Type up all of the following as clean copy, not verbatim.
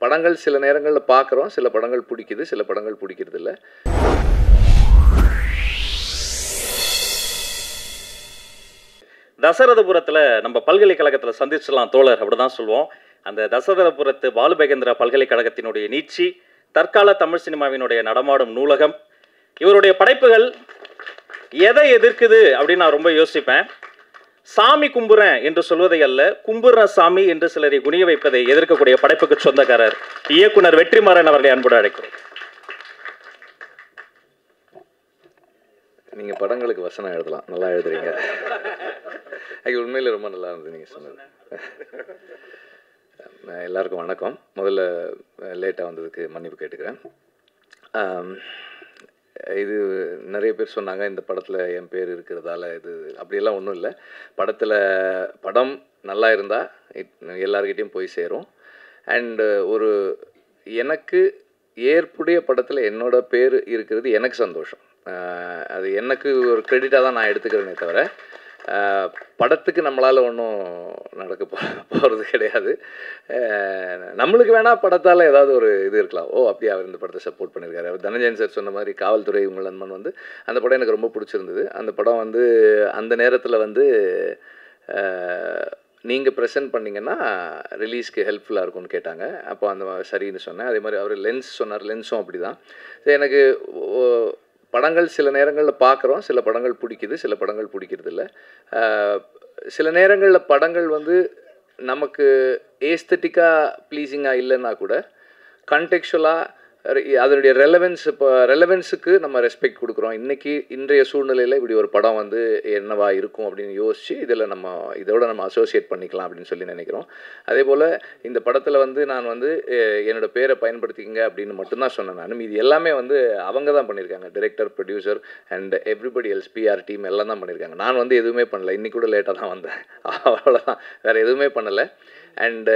படங்கள் சில நேரங்கள்ல பார்க்குறோம். சில படங்கள் பிடிக்குது, சில படங்கள் பிடிக்கிறதில்ல. தசரதபுரத்தில் நம்ம பல்கலைக்கழகத்தில் சந்திச்சலாம் தோழர், அப்படிதான் சொல்லுவோம். அந்த தசரதபுரத்து பாலுபகேந்திரா பல்கலைக்கழகத்தினுடைய நீட்சி, தற்கால தமிழ் சினிமாவினுடைய நடமாடும் நூலகம், இவருடைய படைப்புகள் எதை எதிர்க்குது அப்படின்னு நான் ரொம்ப யோசிப்பேன். சாமி கும்புறேன் என்று சொல்வதை அல்ல, கும்புற சாமி என்று சிலரை குனிய வைப்பதை எதிர்க்கக்கூடிய படைப்புக்கு சொந்தக்காரர் இயக்குனர் வெற்றிமாறன் அவர்களை அன்போடு அழைக்கிறோம். நீங்க படங்களுக்கு வசனம் எழுதலாம், நல்லா எழுதுறீங்க. உண்மையில ரொம்ப நல்லா இருந்தது நீங்க சொன்னது. எல்லாருக்கும் வணக்கம். முதல்ல லேட்டாக வந்ததுக்கு மன்னிப்பு கேட்டுக்கிறேன். இது நிறைய பேர் சொன்னாங்க இந்த படத்தில் என் பேர் இருக்கிறதால இது அப்படியெல்லாம் ஒன்றும் இல்லை. படம் நல்லா இருந்தால் எல்லார்கிட்டையும் போய் சேரும். அண்டு எனக்கு ஏற்புடைய படத்தில் என்னோட பேர் இருக்கிறது எனக்கு சந்தோஷம். அது எனக்கு ஒரு கிரெடிட்டாக தான் நான் எடுத்துக்கிறேனே தவிர படத்துக்கு நம்மளால் ஒன்றும் நடக்க போகிறது கிடையாது. நம்மளுக்கு வேணால் படத்தால் ஏதாவது ஒரு இது இருக்கலாம். அப்படியே அவர் இந்த படத்தை சப்போர்ட் பண்ணியிருக்காரு. அவர் தனஞ்சயன் சார் சொன்ன மாதிரி காவல்துறை உங்கள் நண்பன் அந்த படம் எனக்கு ரொம்ப பிடிச்சிருந்தது. அந்த படம் அந்த நேரத்தில் நீங்கள் ப்ரெசென்ட் பண்ணிங்கன்னா ரிலீஸ்க்கு ஹெல்ப்ஃபுல்லாக இருக்கும்னு கேட்டாங்க. அப்போ சரின்னு சொன்னேன். அதே மாதிரி அவர் லென்ஸ் சொன்னார். லென்ஸும் அப்படி தான். எனக்கு படங்கள் சில நேரங்களில் பார்க்குறோம், சில படங்கள் பிடிக்குது, சில படங்கள் பிடிக்கிறதில்ல. சில நேரங்களில் படங்கள் நமக்கு ஏஸ்தட்டிக்காக ப்ளீஸிங்காக இல்லைன்னா கூட கண்டெக்சுவலாக அதனுடைய ரெலவென்ஸுக்கு நம்ம ரெஸ்பெக்ட் கொடுக்குறோம். இன்றைய சூழ்நிலையில் இப்படி ஒரு படம் என்னவா இருக்கும் அப்படின்னு யோசித்து இதோட நம்ம அசோசியேட் பண்ணிக்கலாம் அப்படின்னு சொல்லி நினைக்கிறோம். அதே போல் இந்த படத்தில் நான் என்னோடய பேரை பயன்படுத்திக்கங்க அப்படின்னு மட்டும்தான் சொன்னேன். நான் இது எல்லாமே அவங்க தான் பண்ணியிருக்காங்க. Director, producer and everybody else, PR team எல்லாம் தான் பண்ணியிருக்காங்க. நான் எதுவுமே பண்ணலை. இன்றைக்கி கூட லேட்டாக தான் வந்தேன், அவ்வளோதான். வேறு எதுவுமே பண்ணலை. அண்டு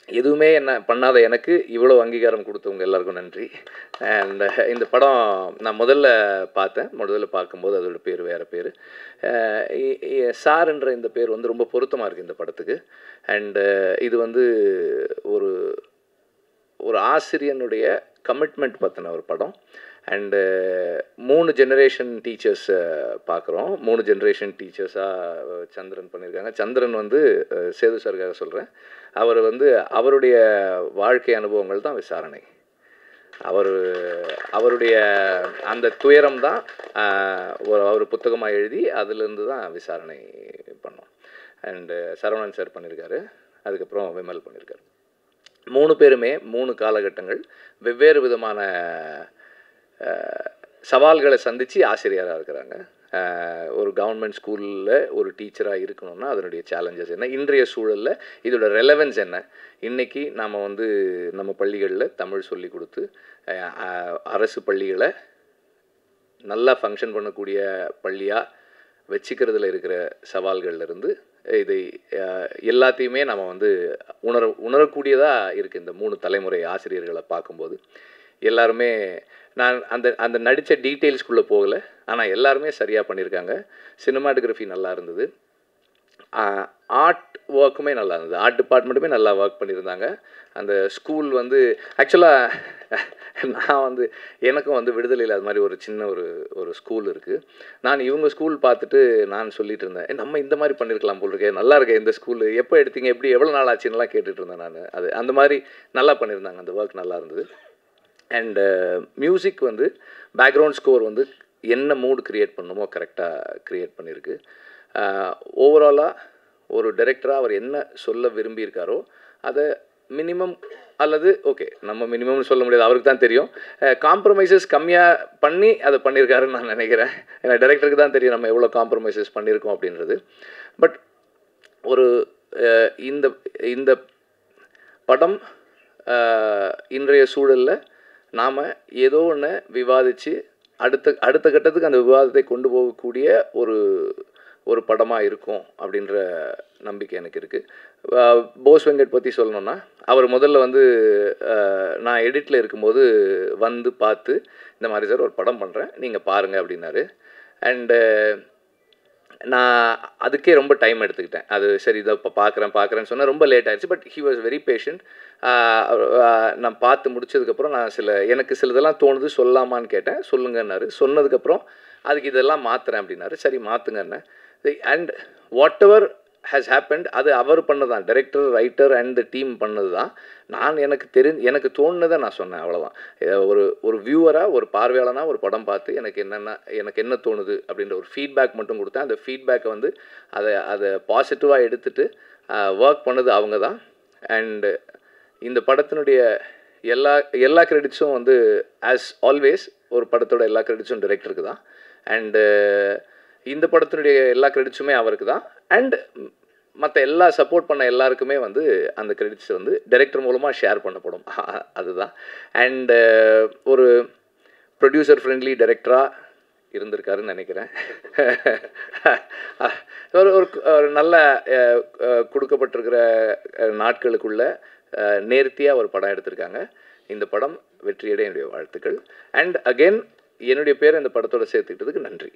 எதுவுமே என்ன பண்ணாத எனக்கு இவ்வளோ அங்கீகாரம் கொடுத்தவங்க எல்லாருக்கும் நன்றி. அண்ட் இந்த படம் நான் முதல்ல பார்க்கும்போது அதோட பேர் வேறு பேர். சார்ன்ற இந்த பேர் ரொம்ப பொருத்தமாக இருக்குது இந்த படத்துக்கு. அண்டு இது ஒரு ஆசிரியனுடைய கமிட்மெண்ட் பற்றின ஒரு படம். அண்டு 3 ஜெனரேஷன் டீச்சர்ஸை பார்க்குறோம். 3 ஜெனரேஷன் டீச்சர்ஸாக சந்திரன் பண்ணியிருக்காங்க. சந்திரன் சேது சாருக்காக சொல்கிறேன். அவர் அவருடைய வாழ்க்கை அனுபவங்கள் தான் விசாரணை. அவருடைய அந்த துயரம் தான் அவர் புத்தகமாக எழுதி அதிலிருந்து தான் விசாரணை பண்ணோம். அண்டு சரவணன் சார் பண்ணியிருக்காரு. அதுக்கப்புறம் விமல் பண்ணியிருக்காரு. 3 பேருமே 3 காலகட்டங்கள் வெவ்வேறு விதமான சவால்களை சந்தித்து ஆசிரியராக இருக்கிறாங்க. ஒரு கவர்மெண்ட் ஸ்கூலில் ஒரு டீச்சராக இருக்கணும்னா அதனுடைய சேலஞ்சஸ் என்ன, இன்றைய சூழலில் இதோட ரெலவென்ஸ் என்ன. இன்றைக்கி நாம் நம்ம பள்ளிகளில் தமிழ் சொல்லி கொடுத்து அரசு பள்ளிகளை நல்லா ஃபங்க்ஷன் பண்ணக்கூடிய பள்ளியாக வச்சுக்கிறதுல இருக்கிற சவால்கள்லேருந்து இதை எல்லாத்தையுமே நம்ம உணரக்கூடியதாக இருக்குது. இந்த 3 தலைமுறை ஆசிரியர்களை பார்க்கும்போது எல்லாருமே நான் அந்த நடித்த டீட்டெயில்ஸ்குள்ளே போகலை. ஆனால் எல்லாருமே சரியாக பண்ணியிருக்காங்க. சினிமாட்டோகிராஃபி நல்லா இருந்தது. ஆர்ட் ஒர்க்குமே நல்லா இருந்தது. ஆர்ட் டிபார்ட்மெண்ட்டுமே நல்லா ஒர்க் பண்ணியிருந்தாங்க. அந்த ஸ்கூல் ஆக்சுவலாக நான் எனக்கும் விடுதலையில் அது மாதிரி ஒரு சின்ன ஒரு ஸ்கூல் இருக்குது. நான் இவங்க ஸ்கூல் பார்த்துட்டு நான் சொல்லிட்டு இருந்தேன், நம்ம இந்த மாதிரி பண்ணியிருக்கலாம் போல் இருக்கே, நல்லா இருக்கே இந்த ஸ்கூலு, எப்போ எடுத்தீங்க, எப்படி எவ்வளோ நாள் ஆச்சுன்னெலாம் கேட்டுட்டு இருந்தேன் நான். அந்த மாதிரி நல்லா பண்ணியிருந்தாங்க. அந்த ஒர்க் நல்லா இருந்தது. அண்டு மியூசிக் பேக்ரவுண்ட் ஸ்கோர் என்ன மூடு க்ரியேட் பண்ணணுமோ கரெக்டாக க்ரியேட் பண்ணியிருக்கு. ஓவராலாக ஒரு டைரக்டராக அவர் என்ன சொல்ல விரும்பியிருக்காரோ அதை மினிமம் அல்லது நம்ம மினிமம்னு சொல்ல முடியாது, அவருக்கு தான் தெரியும். காம்ப்ரமைசஸ் கம்மியாக பண்ணி அதை பண்ணியிருக்காருன்னு நான் நினைக்கிறேன். ஏன்னா டைரக்டருக்கு தான் தெரியும் நம்ம எவ்வளோ காம்ப்ரமைசஸ் பண்ணியிருக்கோம் அப்படின்றது. பட் இந்த படம் இன்றைய சூழலில் நாம் ஏதோ ஒன்று விவாதித்து அடுத்த கட்டத்துக்கு அந்த விவாதத்தை கொண்டு போகக்கூடிய ஒரு படமாக இருக்கும் அப்படின்ற நம்பிக்கை எனக்கு இருக்குது. போஸ் வெங்கட் பற்றி சொல்லணுன்னா, அவர் முதல்ல நான் எடிட்டில் இருக்கும்போது பார்த்து இந்த மாதிரி சார் ஒரு படம் பண்ணுறேன், நீங்கள் பாருங்கள் அப்படின்னாரு. அண்டு நான் அதுக்கே ரொம்ப டைம் எடுத்துக்கிட்டேன். அது சரி இதை இப்போ பார்க்குறேன்னு சொன்னால் ரொம்ப லேட் ஆயிடுச்சு. But he was very patient. நான் பார்த்து முடிச்சதுக்கப்புறம் நான் எனக்கு சிலதெல்லாம் தோணுது சொல்லலாமான்னு கேட்டேன். சொல்லுங்கன்னாரு. சொன்னதுக்கப்புறம் அதுக்கு இதெல்லாம் மாற்றுறேன் அப்படின்னாரு. சரி மாற்றுங்கன்னேன். And whatever has happened அது அவர் பண்ணதான். டைரக்டர், ரைட்டர் அண்ட் டீம் பண்ணது தான். நான் எனக்கு தோணுனதை நான் சொன்னேன், அவ்வளோதான். ஒரு வியூவராக, ஒரு பார்வையாளனாக ஒரு படம் பார்த்து எனக்கு என்ன தோணுது அப்படின்ற ஒரு ஃபீட்பேக் மட்டும் கொடுத்தேன். அந்த ஃபீட்பேக்கை வந்து அதை பாசிட்டிவாக எடுத்துகிட்டு ஒர்க் பண்ணது அவங்க தான். அண்டு இந்த படத்தினுடைய எல்லா கிரெடிட்ஸும் வந்து ஆஸ் ஆல்வேஸ் ஒரு படத்தோட எல்லா கிரெடிட்ஸும் டைரக்டருக்கு தான். அண்டு இந்த படத்தினுடைய எல்லா கிரெடிட்ஸுமே அவருக்கு தான். அண்ட் மற்ற சப்போர்ட் பண்ண எல்லாருக்குமே வந்து அந்த கிரெடிட்ஸ் வந்து டைரக்டர் மூலமாக ஷேர் பண்ணப்படும். அதுதான். அண்டு ஒரு ப்ரொடியூசர் ஃப்ரெண்ட்லி டைரக்டராக இருந்திருக்காருன்னு நினைக்கிறேன். ஒரு நல்ல கொடுக்கப்பட்டிருக்கிற நாட்களுக்குள்ள நேர்த்தியாக ஒரு படம் எடுத்திருக்காங்க. இந்த படம் வெற்றியடைய என்னுடைய வாழ்த்துக்கள். அண்ட் அகெயின் என்னுடைய பேரை இந்த படத்தோடு சேர்த்துக்கிட்டதுக்கு நன்றி.